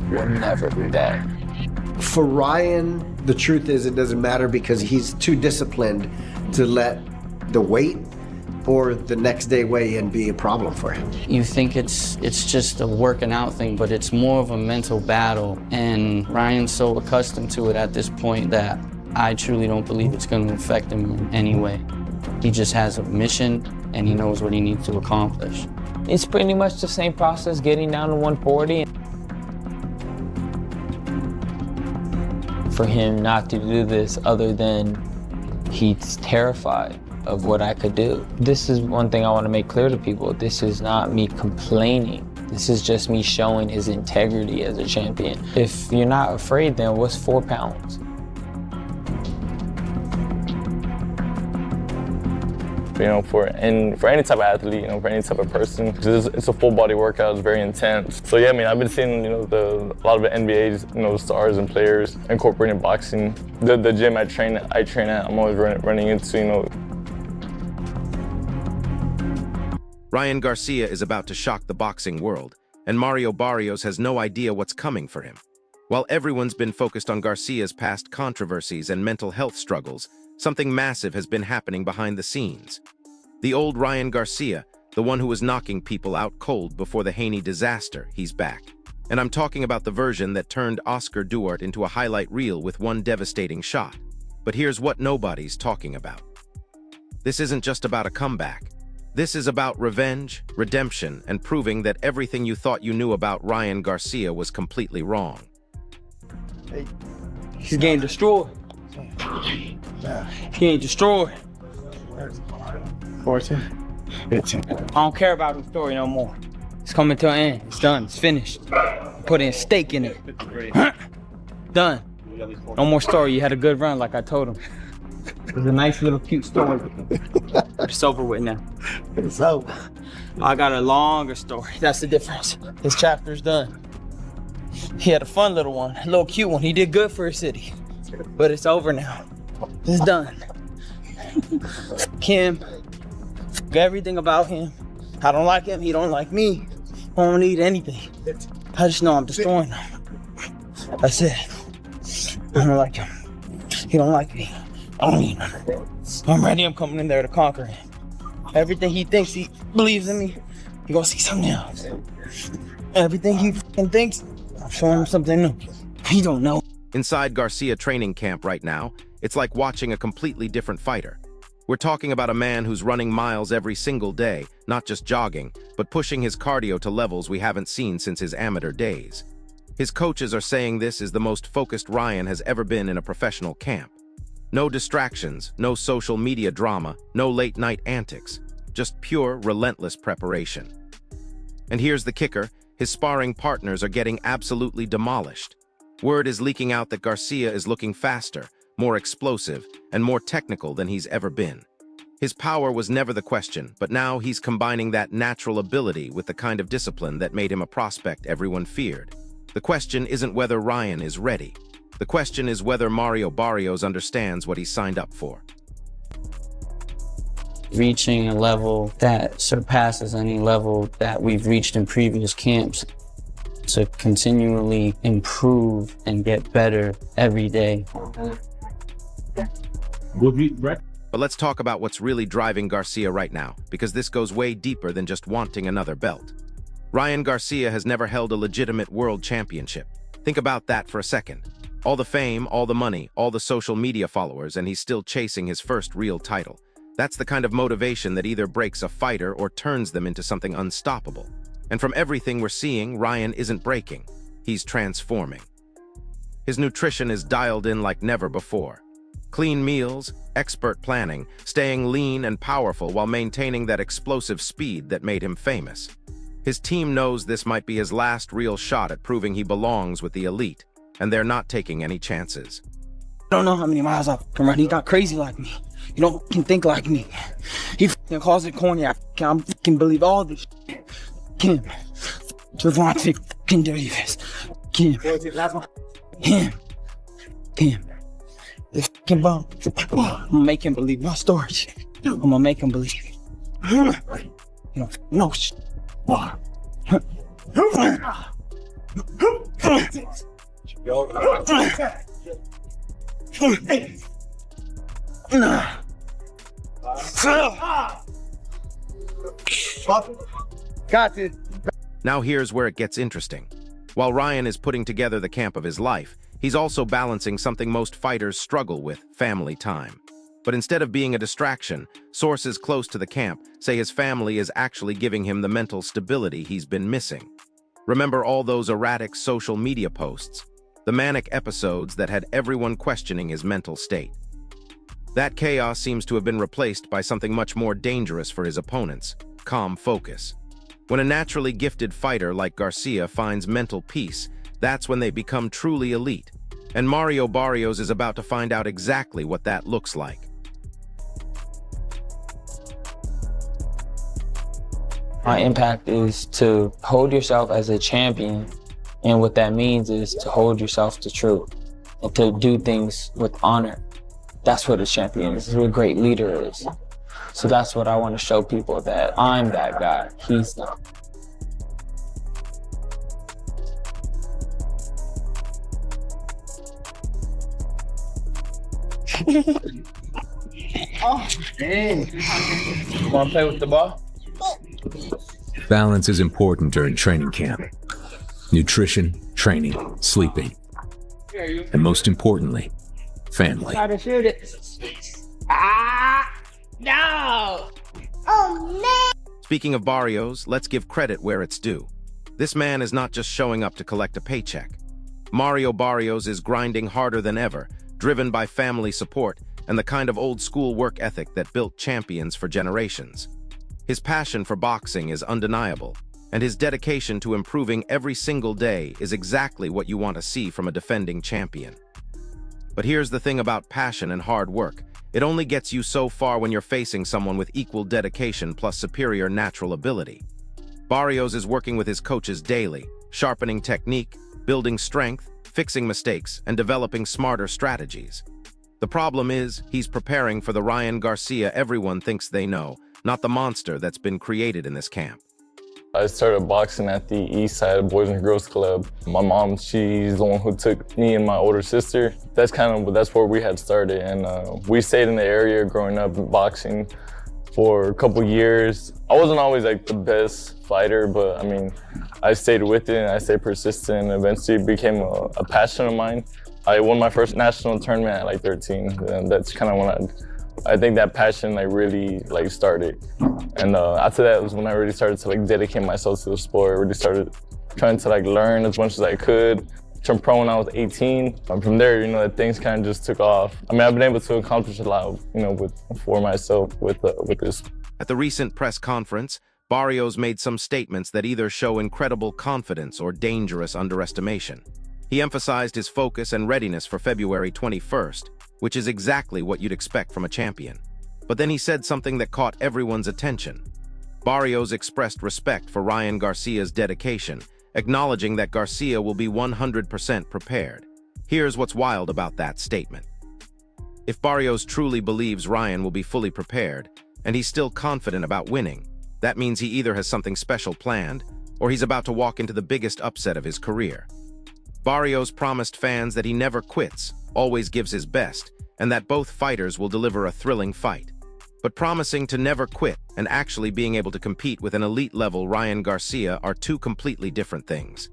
will never do that. For Ryan, the truth is it doesn't matter because he's too disciplined to let the weight or the next day weigh-in be a problem for him. You think it's just a working out thing, but it's more of a mental battle. And Ryan's so accustomed to it at this point that I truly don't believe it's going to affect him in any way. He just has a mission and he knows what he needs to accomplish. It's pretty much the same process getting down to 140. For him not to do this other than he's terrified of what I could do. This is one thing I want to make clear to people. This is not me complaining. This is just me showing his integrity as a champion. If you're not afraid, then what's 4 pounds? You know, for any type of athlete, you know, for any type of person, because it's a full body workout, it's very intense. So yeah, I mean, I've been seeing, you know, a lot of the NBA's, you know, stars and players incorporating boxing. The gym I train at, I'm always running into, you know. Ryan Garcia is about to shock the boxing world, and Mario Barrios has no idea what's coming for him. While everyone's been focused on Garcia's past controversies and mental health struggles, something massive has been happening behind the scenes. The old Ryan Garcia, the one who was knocking people out cold before the Haney disaster, he's back. And I'm talking about the version that turned Oscar Duarte into a highlight reel with one devastating shot. But here's what nobody's talking about. This isn't just about a comeback. This is about revenge, redemption, and proving that everything you thought you knew about Ryan Garcia was completely wrong. He's getting destroyed. He ain't destroyed. 14, 15. I don't care about the story no more. It's coming to an end. It's done. It's finished. Put in stake in it. Done. No more story. You had a good run like I told him. It was a nice little cute story. It's over with now. It's over. I got a longer story. That's the difference. His chapter's done. He had a fun little one, a little cute one. He did good for his city. But it's over now. It's done. Him. Everything about him. I don't like him. He don't like me. I don't need anything. I just know I'm destroying him. That's it. I don't like him. He don't like me. I don't need him. I'm ready. I'm coming in there to conquer him. Everything he thinks he believes in me, he gonna see something else. Everything he thinks, I'm showing him something new. He don't know. Inside Garcia training camp right now, it's like watching a completely different fighter. We're talking about a man who's running miles every single day, not just jogging, but pushing his cardio to levels we haven't seen since his amateur days. His coaches are saying this is the most focused Ryan has ever been in a professional camp. No distractions, no social media drama, no late-night antics, just pure, relentless preparation. And here's the kicker, his sparring partners are getting absolutely demolished. Word is leaking out that Garcia is looking faster, more explosive, and more technical than he's ever been. His power was never the question, but now he's combining that natural ability with the kind of discipline that made him a prospect everyone feared. The question isn't whether Ryan is ready. The question is whether Mario Barrios understands what he's signed up for. Reaching a level that surpasses any level that we've reached in previous camps, to continually improve and get better every day. But let's talk about what's really driving Garcia right now, because this goes way deeper than just wanting another belt. Ryan Garcia has never held a legitimate world championship. Think about that for a second. All the fame, all the money, all the social media followers, and he's still chasing his first real title. That's the kind of motivation that either breaks a fighter or turns them into something unstoppable. And from everything we're seeing, Ryan isn't breaking. He's transforming. His nutrition is dialed in like never before. Clean meals, expert planning, staying lean and powerful while maintaining that explosive speed that made him famous. His team knows this might be his last real shot at proving he belongs with the elite, and they're not taking any chances. I don't know how many miles I can run. He's not crazy like me. You don't think like me. He calls it corny. I can believe all this. Kim. Javante can do this. Kim. Him. Kim. This fucking bum. I'm gonna make him believe my story. I'm gonna make him believe it. You don't know shit. Got it. Now here's where it gets interesting. While Ryan is putting together the camp of his life, he's also balancing something most fighters struggle with: family time. But instead of being a distraction, sources close to the camp say his family is actually giving him the mental stability he's been missing. Remember all those erratic social media posts? The manic episodes that had everyone questioning his mental state. That chaos seems to have been replaced by something much more dangerous for his opponents: calm focus. When a naturally gifted fighter like Garcia finds mental peace, that's when they become truly elite. And Mario Barrios is about to find out exactly what that looks like. My impact is to hold yourself as a champion, and what that means is to hold yourself to truth and to do things with honor. That's what a champion is, what a great leader is. So that's what I want to show people, that I'm that guy, he's not. Want to play with the ball? Balance is important during training camp. Nutrition, training, sleeping, and most importantly, family. Try to shoot it. No! Speaking of Barrios, let's give credit where it's due. This man is not just showing up to collect a paycheck. Mario Barrios is grinding harder than ever, driven by family support and the kind of old-school work ethic that built champions for generations. His passion for boxing is undeniable, and his dedication to improving every single day is exactly what you want to see from a defending champion. But here's the thing about passion and hard work: it only gets you so far when you're facing someone with equal dedication plus superior natural ability. Barrios is working with his coaches daily, sharpening technique, building strength, fixing mistakes, and developing smarter strategies. The problem is, he's preparing for the Ryan Garcia everyone thinks they know, not the monster that's been created in this camp. I started boxing at the East Side Boys and Girls Club. My mom, she's the one who took me and my older sister. That's where we had started, and we stayed in the area growing up boxing for a couple years. I wasn't always like the best fighter, but I mean, I stayed with it and I stayed persistent, and eventually it became a passion of mine. I won my first national tournament at like 13, and that's kind of when I think that passion really started. And after that was when I really started to dedicate myself to the sport. I really started trying to learn as much as I could. Turned pro when I was 18. And from there, things kind of just took off. I mean, I've been able to accomplish a lot, for myself with this. At the recent press conference, Barrios made some statements that either show incredible confidence or dangerous underestimation. He emphasized his focus and readiness for February 21st, which is exactly what you'd expect from a champion. But then he said something that caught everyone's attention. Barrios expressed respect for Ryan Garcia's dedication, acknowledging that Garcia will be 100% prepared. Here's what's wild about that statement. If Barrios truly believes Ryan will be fully prepared, and he's still confident about winning, that means he either has something special planned, or he's about to walk into the biggest upset of his career. Barrios promised fans that he never quits, always gives his best, and that both fighters will deliver a thrilling fight. But promising to never quit and actually being able to compete with an elite-level Ryan Garcia are two completely different things.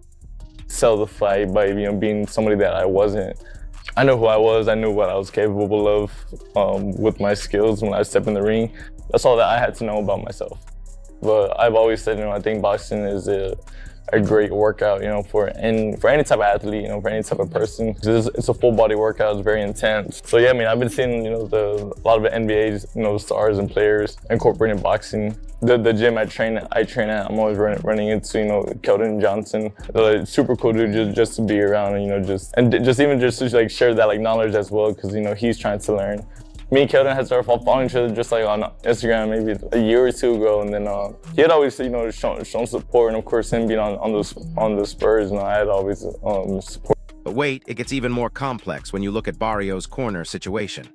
Sell the fight by being somebody that I wasn't. I know who I was, I knew what I was capable of with my skills when I stepped in the ring. That's all that I had to know about myself. But I've always said, I think boxing is a great workout, for any type of athlete, for any type of person. It's a full body workout, it's very intense. So yeah, I mean, I've been seeing, a lot of the NBA, stars and players incorporating boxing. The gym I train at, I'm always running into, Keldon Johnson. Super cool dude just to be around, and, just to share that knowledge as well, because, he's trying to learn. Me and Keldon had started following each other just on Instagram maybe a year or two ago, and then he had always shown support, and of course him being on the Spurs, I had always support. But wait, it gets even more complex when you look at Barrios' corner situation.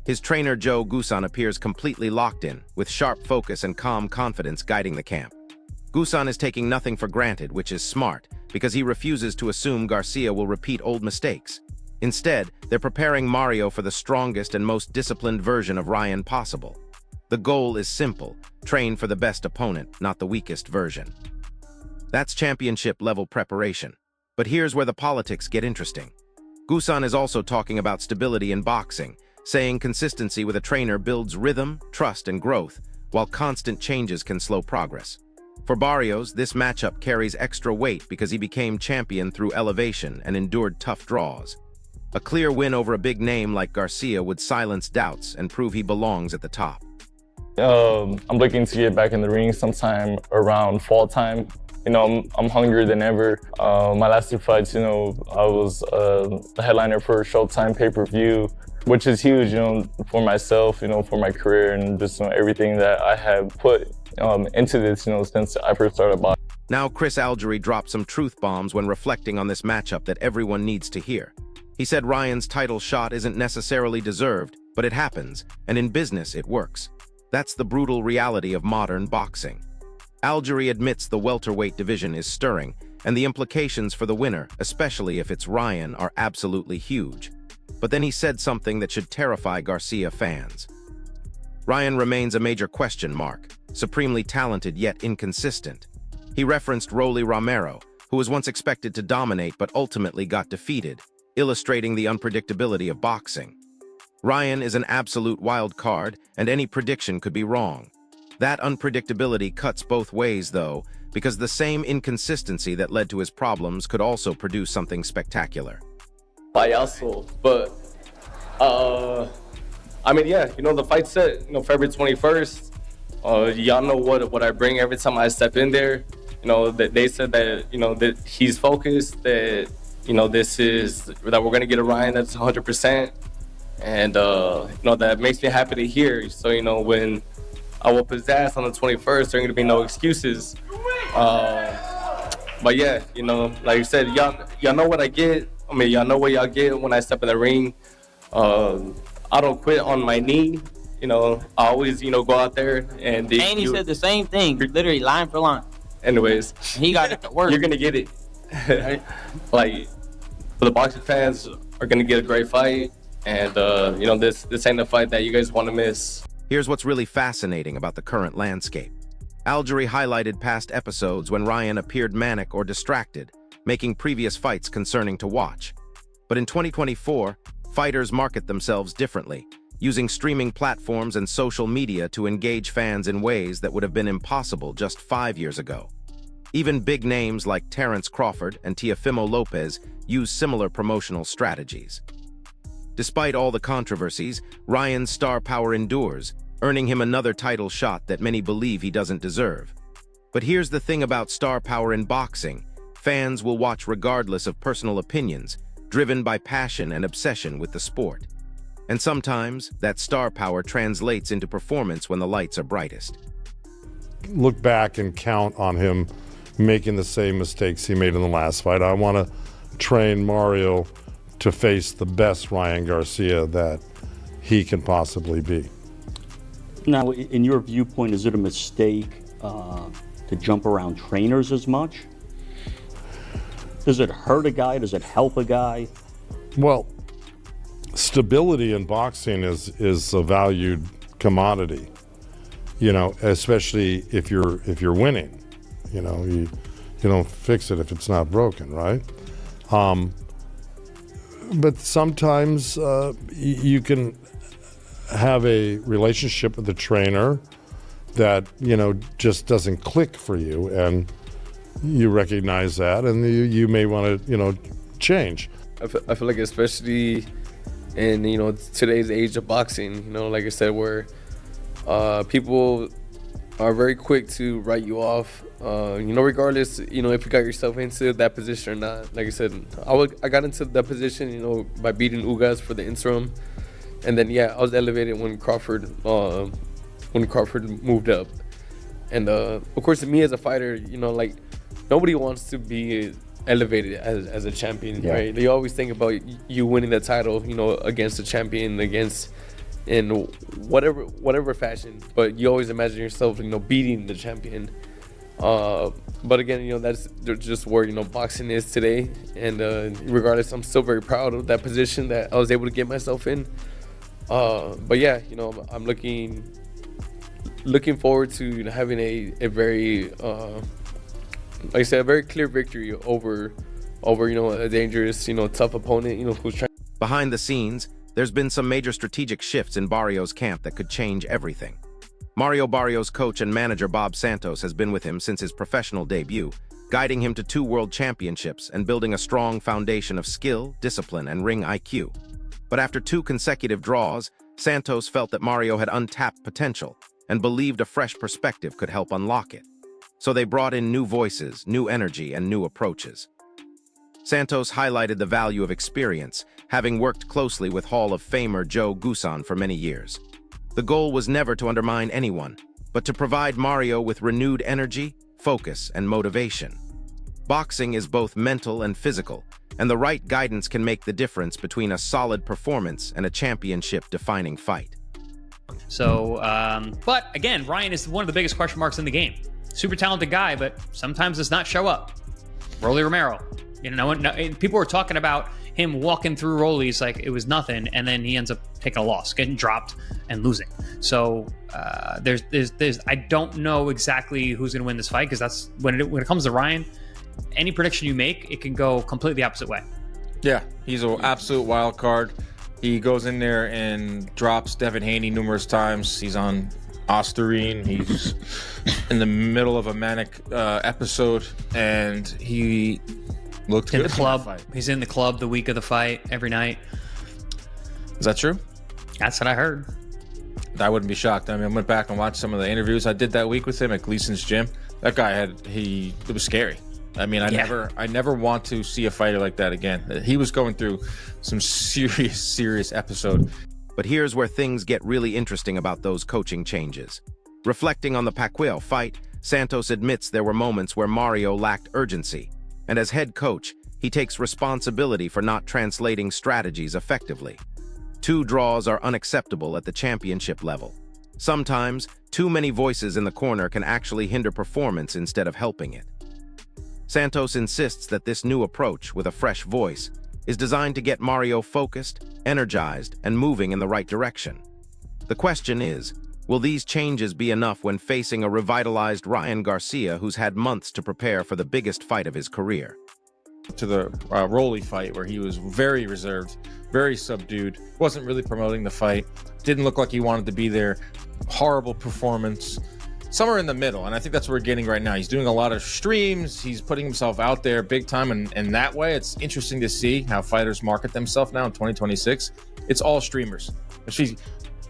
His trainer Joe Gusan appears completely locked in, with sharp focus and calm confidence guiding the camp. Gusan is taking nothing for granted, which is smart, because he refuses to assume Garcia will repeat old mistakes. Instead, they're preparing Mario for the strongest and most disciplined version of Ryan possible. The goal is simple: train for the best opponent, not the weakest version. That's championship-level preparation. But here's where the politics get interesting. Gusan is also talking about stability in boxing, saying consistency with a trainer builds rhythm, trust, and growth, while constant changes can slow progress. For Barrios, this matchup carries extra weight because he became champion through elevation and endured tough draws. A clear win over a big name like Garcia would silence doubts and prove he belongs at the top. I'm looking to get back in the ring sometime around fall time. I'm hungrier than ever. My last 2 fights, I was the headliner for a Showtime pay-per-view, which is huge, for myself, for my career, and just everything that I have put into this, since I first started boxing. Now, Chris Algery dropped some truth bombs when reflecting on this matchup that everyone needs to hear. He said Ryan's title shot isn't necessarily deserved, but it happens, and in business it works. That's the brutal reality of modern boxing. Algery admits the welterweight division is stirring, and the implications for the winner, especially if it's Ryan, are absolutely huge. But then he said something that should terrify Garcia fans. Ryan remains a major question mark, supremely talented yet inconsistent. He referenced Rolly Romero, who was once expected to dominate but ultimately got defeated, illustrating the unpredictability of boxing. Ryan is an absolute wild card, and any prediction could be wrong. That unpredictability cuts both ways, though, because the same inconsistency that led to his problems could also produce something spectacular. Payaso, but the fight's set, February 21st. Y'all know what I bring every time I step in there. That they said that that he's focused, that that we're gonna get a Ryan that's 100%, and that makes me happy to hear. So when I will pizzazz on the 21st, there ain't gonna be no excuses. But yeah, like you said, y'all know what I get. Y'all know what y'all get when I step in the ring. I don't quit on my knee. I always, go out there and he said the same thing, literally line for line. Anyways, he got it to work. You're gonna get it. Like, the boxing fans are gonna get a great fight, and this ain't a fight that you guys want to miss. Here's what's really fascinating about the current landscape. Algery highlighted past episodes when Ryan appeared manic or distracted, making previous fights concerning to watch. But in 2024, fighters market themselves differently, using streaming platforms and social media to engage fans in ways that would have been impossible just 5 years ago. Even big names like Terrence Crawford and Teofimo Lopez use similar promotional strategies. Despite all the controversies, Ryan's star power endures, earning him another title shot that many believe he doesn't deserve. But here's the thing about star power in boxing: fans will watch regardless of personal opinions, driven by passion and obsession with the sport. And sometimes, that star power translates into performance when the lights are brightest. Look back and count on him making the same mistakes he made in the last fight. I want to train Mario to face the best Ryan Garcia that he can possibly be. Now, in your viewpoint, is it a mistake to jump around trainers as much? Does it hurt a guy? Does it help a guy? Well, stability in boxing is a valued commodity, especially if you're winning. You don't fix it if it's not broken, right? But sometimes you can have a relationship with the trainer that just doesn't click for you, and you recognize that, and you may want to change. I feel like, especially in today's age of boxing, like I said, where people are very quick to write you off, regardless, if you got yourself into that position or not. Like I said, I got into that position, by beating Ugas for the interim, and then I was elevated when Crawford moved up, and of course, me as a fighter, nobody wants to be elevated as a champion, right? They always think about you winning the title, against the champion, in whatever fashion, but you always imagine yourself, beating the champion. But again, that's just where, boxing is today. And regardless, I'm still very proud of that position that I was able to get myself in. But yeah, I'm looking forward to having a very, like I said, a very clear victory over a dangerous, tough opponent, who's trying. Behind the scenes, there's been some major strategic shifts in Barrios' camp that could change everything. Mario Barrios' coach and manager Bob Santos has been with him since his professional debut, guiding him to 2 world championships and building a strong foundation of skill, discipline, and ring IQ. But after 2 consecutive draws, Santos felt that Mario had untapped potential and believed a fresh perspective could help unlock it. So they brought in new voices, new energy, and new approaches. Santos highlighted the value of experience, having worked closely with Hall of Famer Joe Gusan for many years. The goal was never to undermine anyone, but to provide Mario with renewed energy, focus, and motivation. Boxing is both mental and physical, and the right guidance can make the difference between a solid performance and a championship-defining fight. So, but again, Ryan is one of the biggest question marks in the game. Super talented guy, but sometimes does not show up. Rolly Romero, people were talking about him walking through Rolly's like it was nothing, and then he ends up taking a loss, getting dropped and losing. So there's I don't know exactly who's going to win this fight, because that's when it comes to Ryan, any prediction you make, it can go completely opposite way. Yeah, he's an absolute wild card. He goes in there and drops Devin Haney numerous times. He's on Osterine. He's in the middle of a manic episode, and he looked in good the club. He's in the club the week of the fight every night. Is that true? That's what I heard. I wouldn't be shocked. I mean, I went back and watched some of the interviews I did that week with him at Gleason's gym. That guy it was scary. I mean, I never want to see a fighter like that again. He was going through some serious episode. But here's where things get really interesting about those coaching changes. Reflecting on the Pacquiao fight, Santos admits there were moments where Mario lacked urgency, and as head coach, he takes responsibility for not translating strategies effectively. 2 draws are unacceptable at the championship level. Sometimes, too many voices in the corner can actually hinder performance instead of helping it. Santos insists that this new approach, with a fresh voice, is designed to get Mario focused, energized, and moving in the right direction. The question is, will these changes be enough when facing a revitalized Ryan Garcia who's had months to prepare for the biggest fight of his career? To the Rolly fight, where he was very reserved, very subdued, wasn't really promoting the fight, didn't look like he wanted to be there, horrible performance. Somewhere in the middle, and I think that's what we're getting right now. He's doing a lot of streams, he's putting himself out there big time, and that way it's interesting to see how fighters market themselves now in 2026. It's all streamers. We see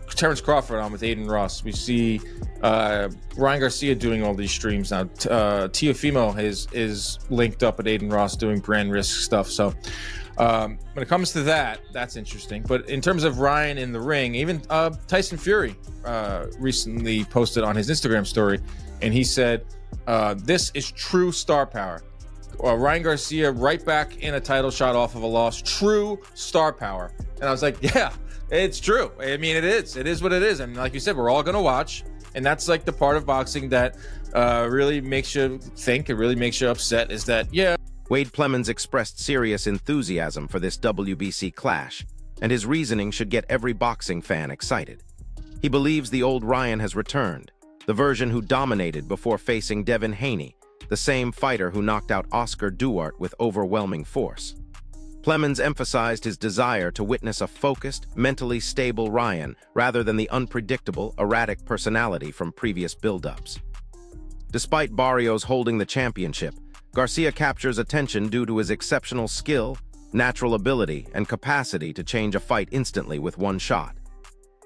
Terrence Crawford on with Aiden Ross. We see Ryan Garcia doing all these streams now. Teofimo is linked up with Aiden Ross doing brand risk stuff. So when it comes to that, that's interesting. But in terms of Ryan in the ring, even Tyson Fury recently posted on his Instagram story, and he said, this is true star power. Ryan Garcia right back in a title shot off of a loss. True star power. And I was like, yeah, it's true. I mean, it is. It is what it is. And like you said, we're all going to watch. And that's like the part of boxing that really makes you think, it really makes you upset, is that, yeah. Wade Plemons expressed serious enthusiasm for this WBC clash, and his reasoning should get every boxing fan excited. He believes the old Ryan has returned, the version who dominated before facing Devin Haney, the same fighter who knocked out Oscar Duarte with overwhelming force. Plemons emphasized his desire to witness a focused, mentally stable Ryan rather than the unpredictable, erratic personality from previous build-ups. Despite Barrios holding the championship, Garcia captures attention due to his exceptional skill, natural ability, and capacity to change a fight instantly with one shot.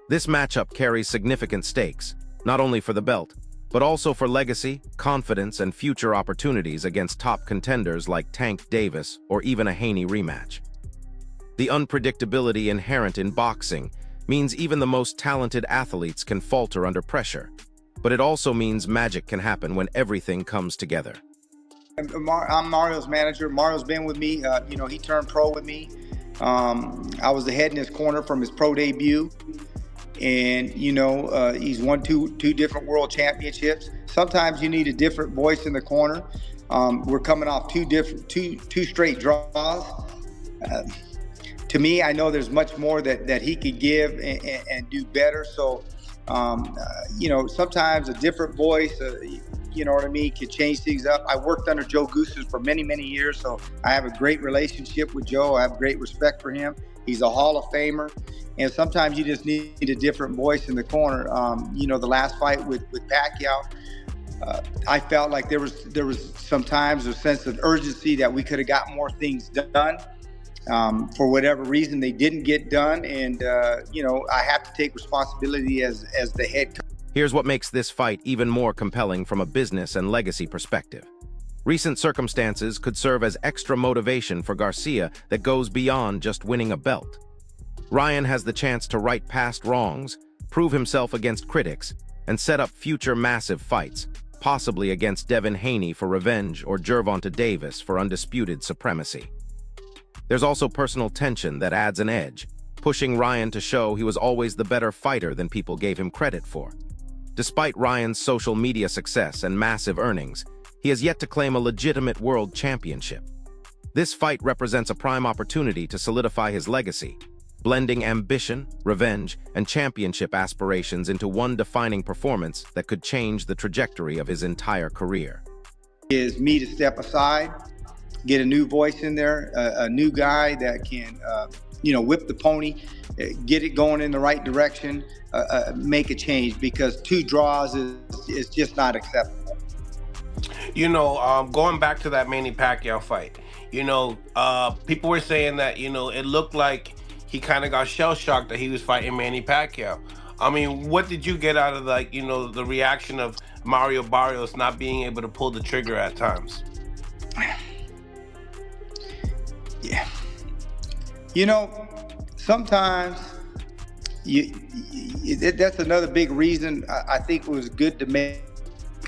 This matchup carries significant stakes, not only for the belt, but also for legacy, confidence, and future opportunities against top contenders like Tank Davis or even a Haney rematch. The unpredictability inherent in boxing means even the most talented athletes can falter under pressure, but it also means magic can happen when everything comes together. I'm Mario's manager. Mario's been with me. He turned pro with me. I was the head in his corner from his pro debut. And, he's won two different world championships. Sometimes you need a different voice in the corner. We're coming off two straight draws. To me, I know there's much more that he could give and do better. So, sometimes a different voice, you know what I mean, can change things up. I worked under Joe Gooses for many, many years, so I have a great relationship with Joe. I have great respect for him. He's a Hall of Famer, and sometimes you just need a different voice in the corner. The last fight with Pacquiao, I felt like there was sometimes a sense of urgency that we could have got more things done. For whatever reason, they didn't get done, and I have to take responsibility as the head coach. Here's what makes this fight even more compelling from a business and legacy perspective. Recent circumstances could serve as extra motivation for Garcia that goes beyond just winning a belt. Ryan has the chance to right past wrongs, prove himself against critics, and set up future massive fights, possibly against Devin Haney for revenge or Gervonta Davis for undisputed supremacy. There's also personal tension that adds an edge, pushing Ryan to show he was always the better fighter than people gave him credit for. Despite Ryan's social media success and massive earnings, he has yet to claim a legitimate world championship. This fight represents a prime opportunity to solidify his legacy, blending ambition, revenge, and championship aspirations into one defining performance that could change the trajectory of his entire career. Is me to step aside, get a new voice in there, a new guy that can, whip the pony, get it going in the right direction, make a change, because 2 draws is just not acceptable. Going back to that Manny Pacquiao fight, people were saying that, it looked like he kind of got shell-shocked that he was fighting Manny Pacquiao. I mean, what did you get out of the reaction of Mario Barrios not being able to pull the trigger at times? Yeah. Sometimes that's another big reason I think it was good to make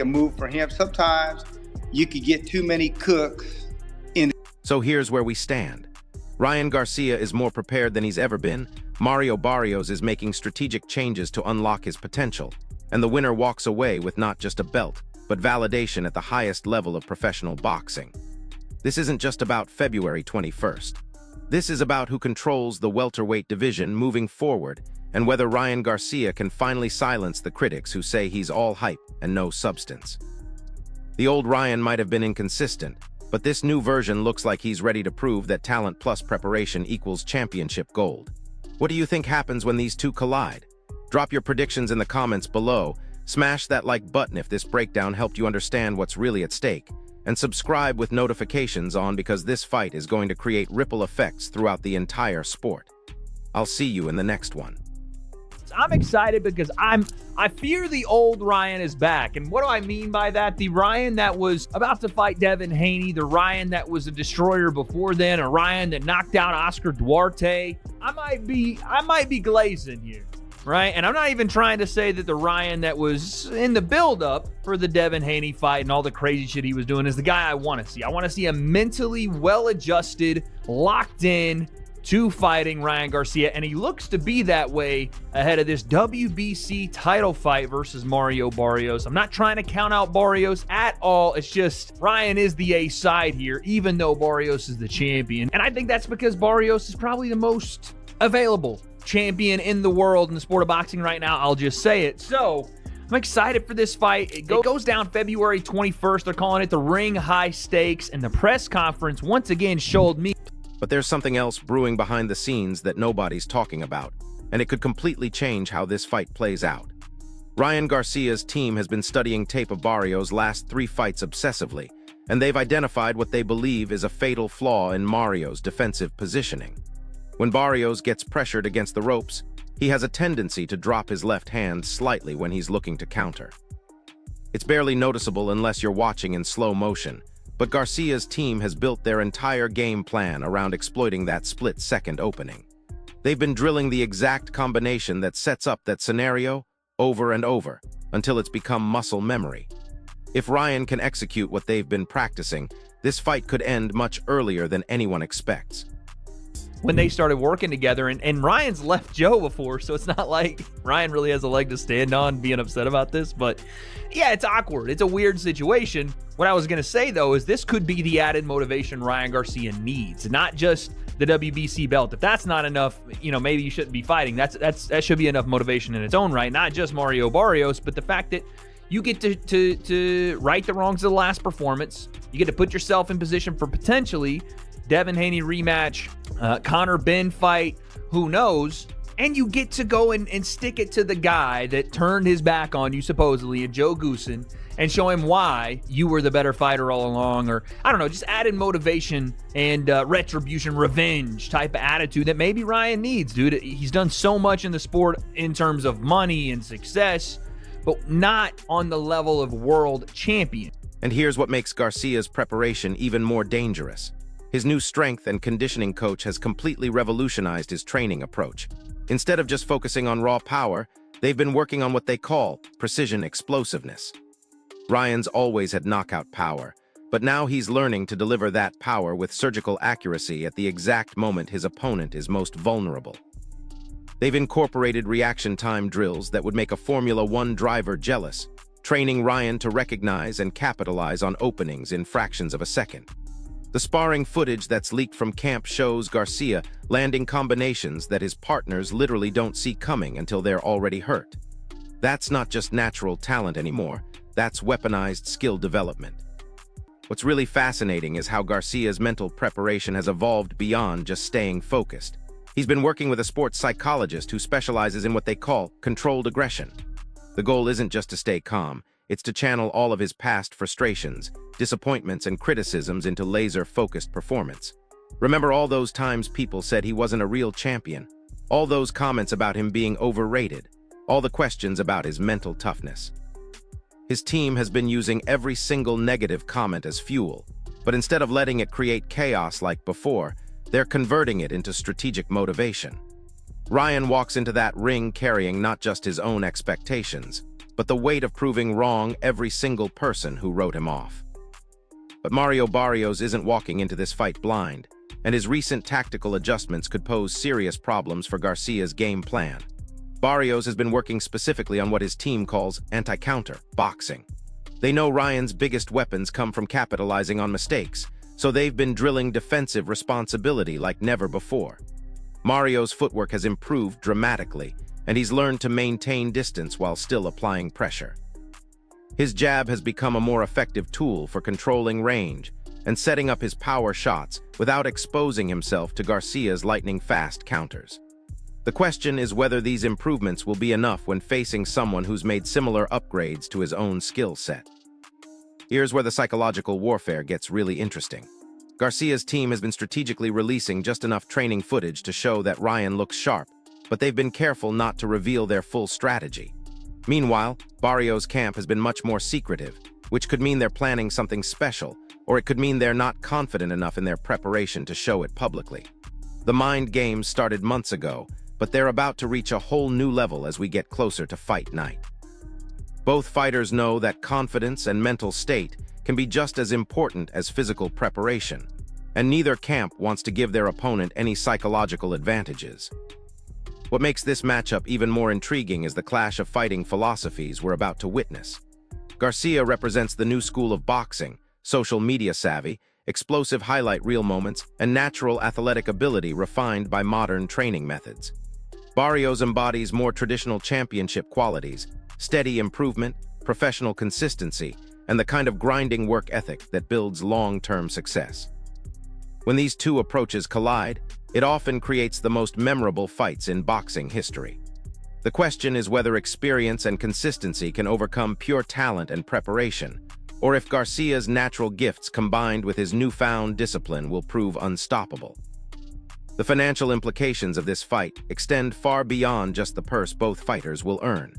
a move for him. Sometimes you could get too many cooks in. So here's where we stand. Ryan Garcia is more prepared than he's ever been. Mario Barrios is making strategic changes to unlock his potential. And the winner walks away with not just a belt, but validation at the highest level of professional boxing. This isn't just about February 21st. This is about who controls the welterweight division moving forward, and whether Ryan Garcia can finally silence the critics who say he's all hype and no substance. The old Ryan might have been inconsistent, but this new version looks like he's ready to prove that talent plus preparation equals championship gold. What do you think happens when these two collide? Drop your predictions in the comments below, smash that like button if this breakdown helped you understand what's really at stake, and subscribe with notifications on, because this fight is going to create ripple effects throughout the entire sport. I'll see you in the next one. I'm excited because I fear the old Ryan is back. And what do I mean by that? The Ryan that was about to fight Devin Haney, the Ryan that was a destroyer before then, a Ryan that knocked out Oscar Duarte. I might be glazing here, right? And I'm not even trying to say that the Ryan that was in the build-up for the Devin Haney fight and all the crazy shit he was doing is the guy I want to see. I want to see a mentally well-adjusted, locked in, to fighting Ryan Garcia, and he looks to be that way ahead of this WBC title fight versus Mario Barrios. I'm not trying to count out Barrios at all. It's just Ryan is the A side here, even though Barrios is the champion. And I think that's because Barrios is probably the most available champion in the world in the sport of boxing right now. I'll just say it. So I'm excited for this fight. It goes down February 21st. They're calling it the Ring High Stakes, and the press conference once again showed me. But there's something else brewing behind the scenes that nobody's talking about, and it could completely change how this fight plays out. Ryan Garcia's team has been studying tape of Barrios' last 3 fights obsessively, and they've identified what they believe is a fatal flaw in Mario's defensive positioning. When Barrios gets pressured against the ropes, he has a tendency to drop his left hand slightly when he's looking to counter. It's barely noticeable unless you're watching in slow motion, but Garcia's team has built their entire game plan around exploiting that split-second opening. They've been drilling the exact combination that sets up that scenario over and over until it's become muscle memory. If Ryan can execute what they've been practicing, this fight could end much earlier than anyone expects. when they started working together. And Ryan's left Joe before, so it's not like Ryan really has a leg to stand on being upset about this. But yeah, it's awkward. It's a weird situation. What I was going to say, though, is this could be the added motivation Ryan Garcia needs, not just the WBC belt. If that's not enough, maybe you shouldn't be fighting. That should be enough motivation in its own right, not just Mario Barrios, but the fact that you get to right the wrongs of the last performance. You get to put yourself in position for potentially Devin Haney rematch, Conor Ben fight, who knows? And you get to go and stick it to the guy that turned his back on you, supposedly, and Joe Goosen, and show him why you were the better fighter all along, or, I don't know, just added motivation and retribution, revenge type of attitude that maybe Ryan needs, dude. He's done so much in the sport in terms of money and success, but not on the level of world champion. And here's what makes Garcia's preparation even more dangerous. His new strength and conditioning coach has completely revolutionized his training approach. Instead of just focusing on raw power, they've been working on what they call precision explosiveness. Ryan's always had knockout power, but now he's learning to deliver that power with surgical accuracy at the exact moment his opponent is most vulnerable. They've incorporated reaction time drills that would make a Formula One driver jealous, training Ryan to recognize and capitalize on openings in fractions of a second. The sparring footage that's leaked from camp shows Garcia landing combinations that his partners literally don't see coming until they're already hurt. That's not just natural talent anymore, that's weaponized skill development. What's really fascinating is how Garcia's mental preparation has evolved beyond just staying focused. He's been working with a sports psychologist who specializes in what they call controlled aggression. The goal isn't just to stay calm, it's to channel all of his past frustrations, disappointments, and criticisms into laser-focused performance. Remember all those times people said he wasn't a real champion? All those comments about him being overrated? All the questions about his mental toughness? His team has been using every single negative comment as fuel, but instead of letting it create chaos like before, they're converting it into strategic motivation. Ryan walks into that ring carrying not just his own expectations, but the weight of proving wrong every single person who wrote him off. But Mario Barrios isn't walking into this fight blind, and his recent tactical adjustments could pose serious problems for Garcia's game plan. Barrios has been working specifically on what his team calls anti-counter boxing. They know Ryan's biggest weapons come from capitalizing on mistakes, so they've been drilling defensive responsibility like never before. Mario's footwork has improved dramatically, and he's learned to maintain distance while still applying pressure. His jab has become a more effective tool for controlling range and setting up his power shots without exposing himself to Garcia's lightning-fast counters. The question is whether these improvements will be enough when facing someone who's made similar upgrades to his own skill set. Here's where the psychological warfare gets really interesting. Garcia's team has been strategically releasing just enough training footage to show that Ryan looks sharp, but they've been careful not to reveal their full strategy. Meanwhile, Barrios' camp has been much more secretive, which could mean they're planning something special, or it could mean they're not confident enough in their preparation to show it publicly. The mind games started months ago, but they're about to reach a whole new level as we get closer to fight night. Both fighters know that confidence and mental state can be just as important as physical preparation, and neither camp wants to give their opponent any psychological advantages. What makes this matchup even more intriguing is the clash of fighting philosophies we're about to witness. Garcia represents the new school of boxing, social media savvy, explosive highlight reel moments, and natural athletic ability refined by modern training methods. Barrios embodies more traditional championship qualities, steady improvement, professional consistency, and the kind of grinding work ethic that builds long-term success. When these two approaches collide, it often creates the most memorable fights in boxing history. The question is whether experience and consistency can overcome pure talent and preparation, or if Garcia's natural gifts combined with his newfound discipline will prove unstoppable. The financial implications of this fight extend far beyond just the purse both fighters will earn.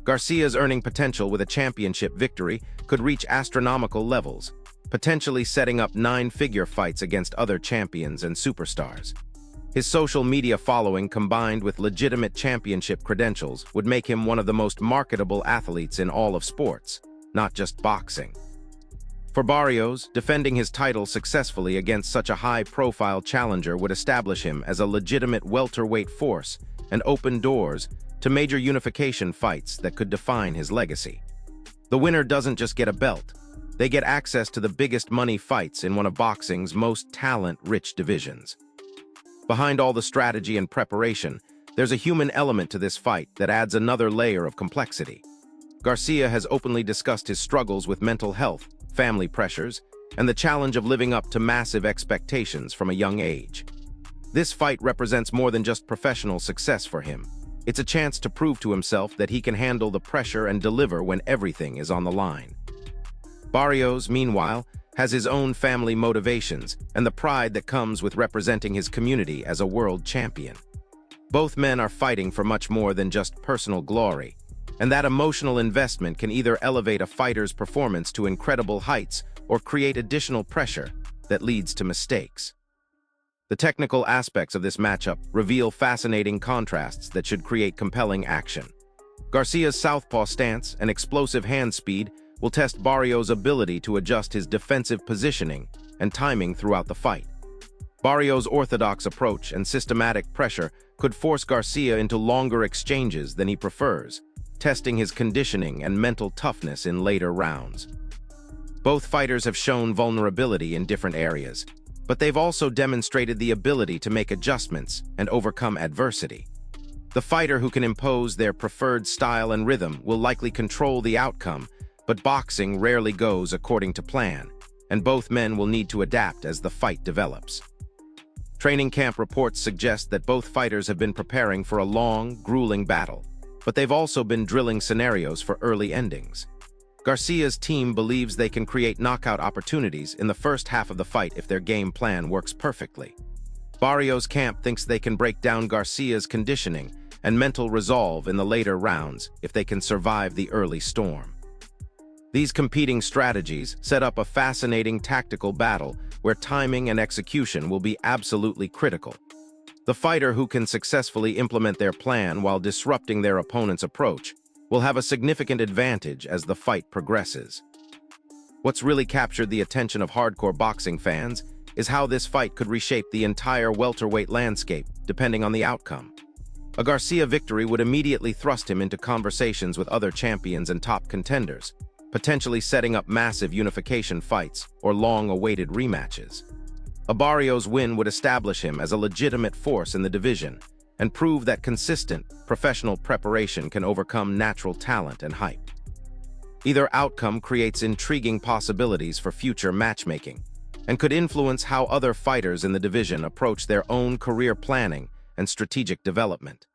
Garcia's earning potential with a championship victory could reach astronomical levels, potentially setting up 9-figure fights against other champions and superstars. His social media following combined with legitimate championship credentials would make him one of the most marketable athletes in all of sports, not just boxing. For Barrios, defending his title successfully against such a high-profile challenger would establish him as a legitimate welterweight force and open doors to major unification fights that could define his legacy. The winner doesn't just get a belt, they get access to the biggest money fights in one of boxing's most talent-rich divisions. Behind all the strategy and preparation, there's a human element to this fight that adds another layer of complexity. Garcia has openly discussed his struggles with mental health, family pressures, and the challenge of living up to massive expectations from a young age. This fight represents more than just professional success for him. It's a chance to prove to himself that he can handle the pressure and deliver when everything is on the line. Barrios, meanwhile, has his own family motivations and the pride that comes with representing his community as a world champion. Both men are fighting for much more than just personal glory, and that emotional investment can either elevate a fighter's performance to incredible heights or create additional pressure that leads to mistakes. The technical aspects of this matchup reveal fascinating contrasts that should create compelling action. Garcia's southpaw stance and explosive hand speed will test Barrios' ability to adjust his defensive positioning and timing throughout the fight. Barrios' orthodox approach and systematic pressure could force Garcia into longer exchanges than he prefers, testing his conditioning and mental toughness in later rounds. Both fighters have shown vulnerability in different areas, but they've also demonstrated the ability to make adjustments and overcome adversity. The fighter who can impose their preferred style and rhythm will likely control the outcome, but boxing rarely goes according to plan, and both men will need to adapt as the fight develops. Training camp reports suggest that both fighters have been preparing for a long, grueling battle, but they've also been drilling scenarios for early endings. Garcia's team believes they can create knockout opportunities in the first half of the fight if their game plan works perfectly. Barrios' camp thinks they can break down Garcia's conditioning and mental resolve in the later rounds if they can survive the early storm. These competing strategies set up a fascinating tactical battle where timing and execution will be absolutely critical. The fighter who can successfully implement their plan while disrupting their opponent's approach will have a significant advantage as the fight progresses. What's really captured the attention of hardcore boxing fans is how this fight could reshape the entire welterweight landscape, depending on the outcome. A Garcia victory would immediately thrust him into conversations with other champions and top contenders, potentially setting up massive unification fights or long-awaited rematches. A Barrios win would establish him as a legitimate force in the division and prove that consistent, professional preparation can overcome natural talent and hype. Either outcome creates intriguing possibilities for future matchmaking and could influence how other fighters in the division approach their own career planning and strategic development.